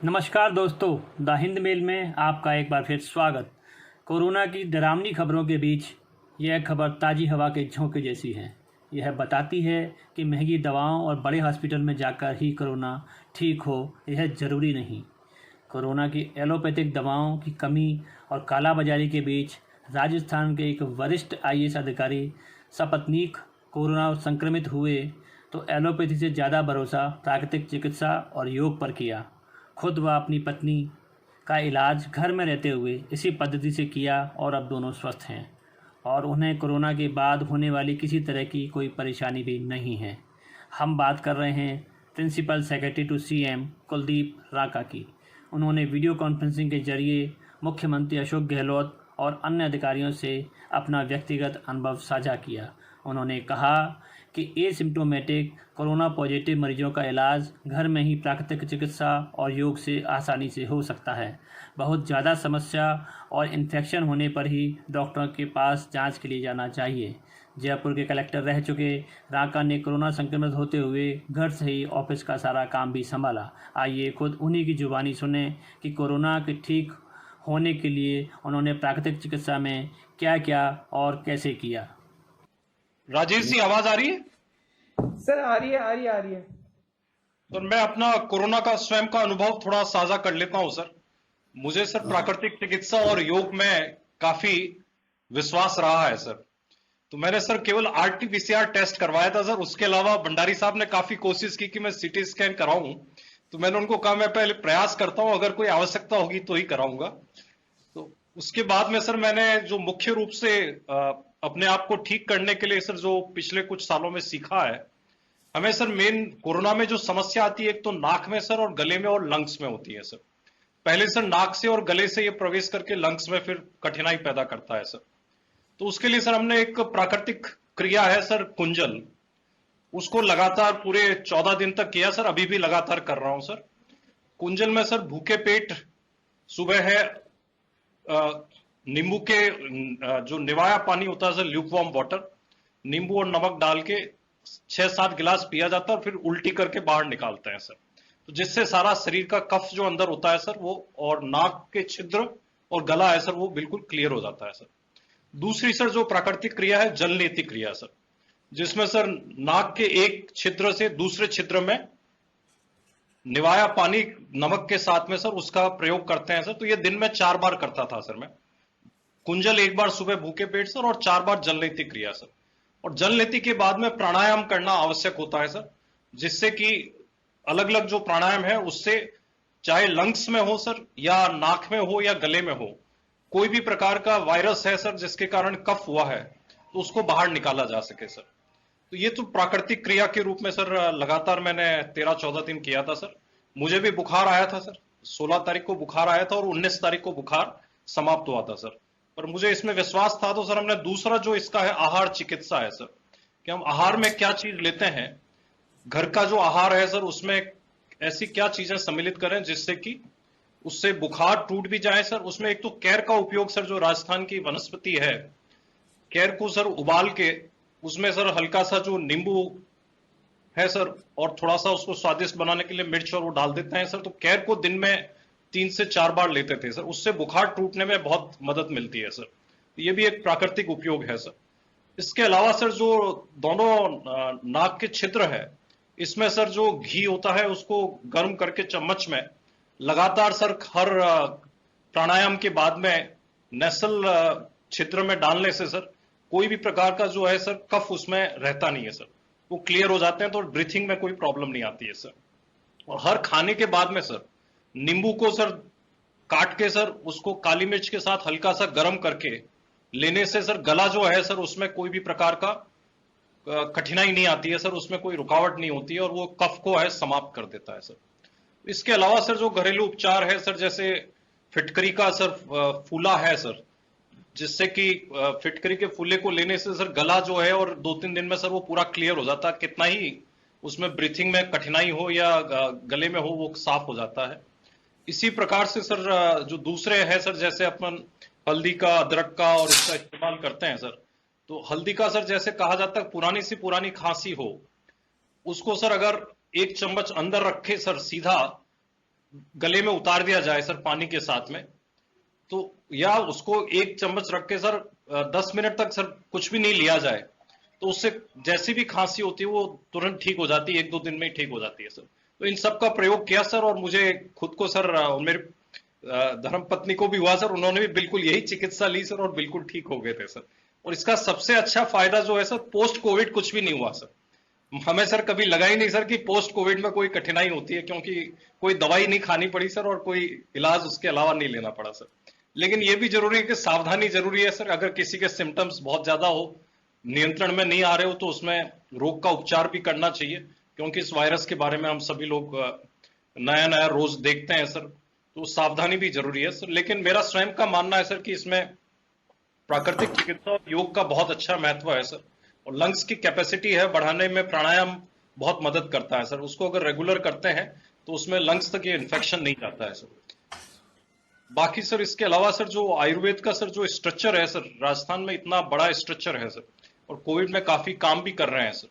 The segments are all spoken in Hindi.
नमस्कार दोस्तों, द हिंद मेल में आपका एक बार फिर स्वागत। कोरोना की डरावनी खबरों के बीच यह खबर ताज़ी हवा के झोंके जैसी है। यह बताती है कि महंगी दवाओं और बड़े हॉस्पिटल में जाकर ही कोरोना ठीक हो, यह ज़रूरी नहीं। कोरोना की एलोपैथिक दवाओं की कमी और कालाबाजारी के बीच राजस्थान के एक वरिष्ठ IAS अधिकारी सपत्नीक कोरोना संक्रमित हुए तो एलोपैथी से ज़्यादा भरोसा प्राकृतिक चिकित्सा और योग पर किया। खुद व अपनी पत्नी का इलाज घर में रहते हुए इसी पद्धति से किया और अब दोनों स्वस्थ हैं और उन्हें कोरोना के बाद होने वाली किसी तरह की कोई परेशानी भी नहीं है। हम बात कर रहे हैं principal secretary to CM Kuldeep Ranka की। उन्होंने वीडियो कॉन्फ्रेंसिंग के जरिए मुख्यमंत्री अशोक गहलोत और अन्य अधिकारियों से अपना व्यक्तिगत अनुभव साझा किया। उन्होंने कहा कि एसिम्प्टोमेटिक कोरोना पॉजिटिव मरीजों का इलाज घर में ही प्राकृतिक चिकित्सा और योग से आसानी से हो सकता है। बहुत ज़्यादा समस्या और इन्फेक्शन होने पर ही डॉक्टर के पास जांच के लिए जाना चाहिए। जयपुर के कलेक्टर रह चुके रांका ने कोरोना संक्रमित होते हुए घर से ही ऑफिस का सारा काम भी संभाला। आइए खुद उन्हीं की जुबानी सुने कि कोरोना के ठीक होने के लिए उन्होंने प्राकृतिक चिकित्सा में क्या किया और कैसे किया। राजेश जी, आवाज आ रही है? सर आ रही है। तो मैं अपना कोरोना का स्वयं का अनुभव थोड़ा साझा कर लेता हूं सर। मुझे सर प्राकृतिक चिकित्सा और योग में काफी विश्वास रहा है सर। तो मैंने सर केवल RT-PCR टेस्ट करवाया था सर। उसके अलावा भंडारी साहब ने काफी कोशिश की कि मैं CT स्कैन कराऊं, तो मैंने उनको कहा मैं पहले प्रयास करता हूं, अगर कोई आवश्यकता होगी तो ही कराऊंगा। तो उसके बाद में सर मैंने जो मुख्य रूप से अपने आप को ठीक करने के लिए सर जो पिछले कुछ सालों में सीखा है, हमें सर मेन कोरोना में जो समस्या आती है एक तो नाक में सर और गले में और लंग्स में होती है सर। पहले सर नाक से और गले से ये प्रवेश करके लंग्स में फिर कठिनाई पैदा करता है सर। तो उसके लिए सर हमने एक प्राकृतिक क्रिया है सर कुंजल, उसको लगातार पूरे 14 दिन तक किया सर। अभी भी लगातार कर रहा हूं सर। कुंजल में सर भूखे पेट सुबह है नींबू के जो निवाया पानी होता है सर, ल्यूकवार्म वाटर, नींबू और नमक डाल के 6-7 गिलास पिया जाता है और फिर उल्टी करके बाहर निकालते हैं सर। तो जिससे सारा शरीर का कफ जो अंदर होता है सर वो, और नाक के छिद्र और गला है सर, वो बिल्कुल क्लियर हो जाता है सर। दूसरी सर जो प्राकृतिक क्रिया है जलनेति क्रिया सर, जिसमें सर नाक के एक छिद्र से दूसरे छिद्र में निवाया पानी नमक के साथ में सर उसका प्रयोग करते हैं सर। तो ये दिन में 4 बार करता था सर मैं। कुंजल 1 बार सुबह भूखे पेट सर और 4 बार जलनेति क्रिया सर। और जलनेति के बाद में प्राणायाम करना आवश्यक होता है सर, जिससे कि अलग अलग जो प्राणायाम है उससे चाहे लंग्स में हो सर या नाक में हो या गले में हो, कोई भी प्रकार का वायरस है सर जिसके कारण कफ हुआ है तो उसको बाहर निकाला जा सके सर। तो ये तो प्राकृतिक क्रिया के रूप में सर लगातार मैंने 13-14 दिन किया था सर। मुझे भी बुखार आया था सर, 16 तारीख को बुखार आया था और 19 तारीख को बुखार समाप्त हुआ था सर। पर मुझे इसमें विश्वास था। तो सर हमने दूसरा जो इसका है आहार चिकित्सा है सर, कि हम आहार में क्या चीज लेते हैं, घर का जो आहार है सर उसमें ऐसी क्या चीजें सम्मिलित करें जिससे कि उससे बुखार टूट भी जाए सर। उसमें एक तो कैर का उपयोग सर, जो राजस्थान की वनस्पति है, कैर को सर उबाल के उसमें सर हल्का सा जो नींबू है सर और थोड़ा सा उसको स्वादिष्ट बनाने के लिए मिर्च और वो डाल देते हैं सर। तो कैर को दिन में 3 से 4 बार लेते थे सर, उससे बुखार टूटने में बहुत मदद मिलती है सर। ये भी एक प्राकृतिक उपयोग है सर। इसके अलावा सर जो दोनों नाक के छिद्र है, इसमें सर जो घी होता है उसको गर्म करके चम्मच में लगातार सर हर प्राणायाम के बाद में नेसल छिद्र में डालने से सर कोई भी प्रकार का जो है सर कफ उसमें रहता नहीं है सर, वो क्लियर हो जाते हैं। तो ब्रीथिंग में कोई प्रॉब्लम नहीं आती है सर। और हर खाने के बाद में सर नींबू को सर काट के सर उसको काली मिर्च के साथ हल्का सा गर्म करके लेने से सर गला जो है सर उसमें कोई भी प्रकार का कठिनाई नहीं आती है सर, उसमें कोई रुकावट नहीं होती है और वो कफ को है समाप्त कर देता है सर। इसके अलावा सर जो घरेलू उपचार है सर, जैसे फिटकरी का सर फूला है सर, जिससे कि फिटकरी के फूले को लेने से सर गला जो है और 2-3 दिन में सर वो पूरा क्लियर हो जाता है। कितना ही उसमें ब्रीथिंग में कठिनाई हो या गले में हो, वो साफ हो जाता है। इसी प्रकार से सर जो दूसरे है सर, जैसे अपन हल्दी का, अदरक का और इसका इस्तेमाल करते हैं सर। तो हल्दी का सर जैसे कहा जाता है पुरानी सी पुरानी खांसी हो, उसको सर अगर 1 चम्मच अंदर रखे सर सीधा गले में उतार दिया जाए सर पानी के साथ में, तो या उसको 1 चम्मच रख के सर 10 मिनट तक सर कुछ भी नहीं लिया जाए, तो उससे जैसी भी खांसी होती है वो तुरंत ठीक हो जाती है, 1-2 दिन में ही ठीक हो जाती है सर। तो इन सब का प्रयोग किया सर, और मुझे खुद को सर और मेरे धर्म पत्नी को भी हुआ सर, उन्होंने भी बिल्कुल यही चिकित्सा ली सर और बिल्कुल ठीक हो गए थे सर। और इसका सबसे अच्छा फायदा जो है सर, पोस्ट कोविड कुछ भी नहीं हुआ सर। हमें सर कभी लगा ही नहीं सर कि पोस्ट कोविड में कोई कठिनाई होती है, क्योंकि कोई दवाई नहीं खानी पड़ी सर और कोई इलाज उसके अलावा नहीं लेना पड़ा सर। लेकिन ये भी जरूरी है कि सावधानी जरूरी है सर। अगर किसी के सिम्टम्स बहुत ज्यादा हो, नियंत्रण में नहीं आ रहे हो, तो उसमें रोग का उपचार भी करना चाहिए, क्योंकि इस वायरस के बारे में हम सभी लोग नया नया रोज देखते हैं सर, तो सावधानी भी जरूरी है सर। लेकिन मेरा स्वयं का मानना है सर कि इसमें प्राकृतिक चिकित्सा और योग का बहुत अच्छा महत्व है सर। और लंग्स की कैपेसिटी है बढ़ाने में प्राणायाम बहुत मदद करता है सर। उसको अगर रेगुलर करते हैं तो उसमें लंग्स तक ये इन्फेक्शन नहीं जाता है सर। बाकी सर इसके अलावा सर जो आयुर्वेद का सर जो स्ट्रक्चर है सर, राजस्थान में इतना बड़ा स्ट्रक्चर है सर, और कोविड में काफी काम भी कर रहे हैं सर।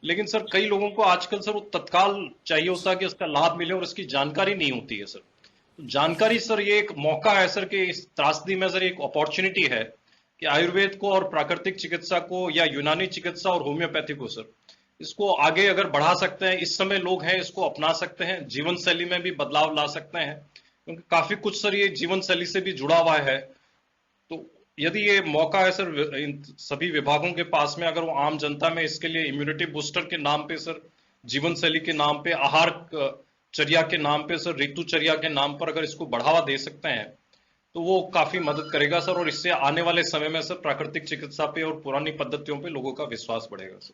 लेकिन सर कई लोगों को आजकल सर वो तत्काल चाहिए होता है कि उसका लाभ मिले, और इसकी जानकारी नहीं होती है सर। तो जानकारी सर ये एक मौका है सर कि इस त्रासदी में सर एक अपॉर्चुनिटी है कि आयुर्वेद को और प्राकृतिक चिकित्सा को, या यूनानी चिकित्सा और होम्योपैथी को सर, इसको आगे अगर बढ़ा सकते हैं, इस समय लोग हैं इसको अपना सकते हैं, जीवन शैली में भी बदलाव ला सकते हैं, क्योंकि काफी कुछ सर ये जीवन शैली से भी जुड़ा हुआ है। तो यदि ये मौका है सर इन सभी विभागों के पास में, अगर वो आम जनता में इसके लिए इम्यूनिटी बूस्टर के नाम पे सर, जीवन शैली के नाम पे, आहार चर्या के नाम पे सर, ऋतुचर्या के नाम पर अगर इसको बढ़ावा दे सकते हैं, तो वो काफी मदद करेगा सर। और इससे आने वाले समय में सर प्राकृतिक चिकित्सा पे और पुरानी पद्धतियों पे लोगों का विश्वास बढ़ेगा सर।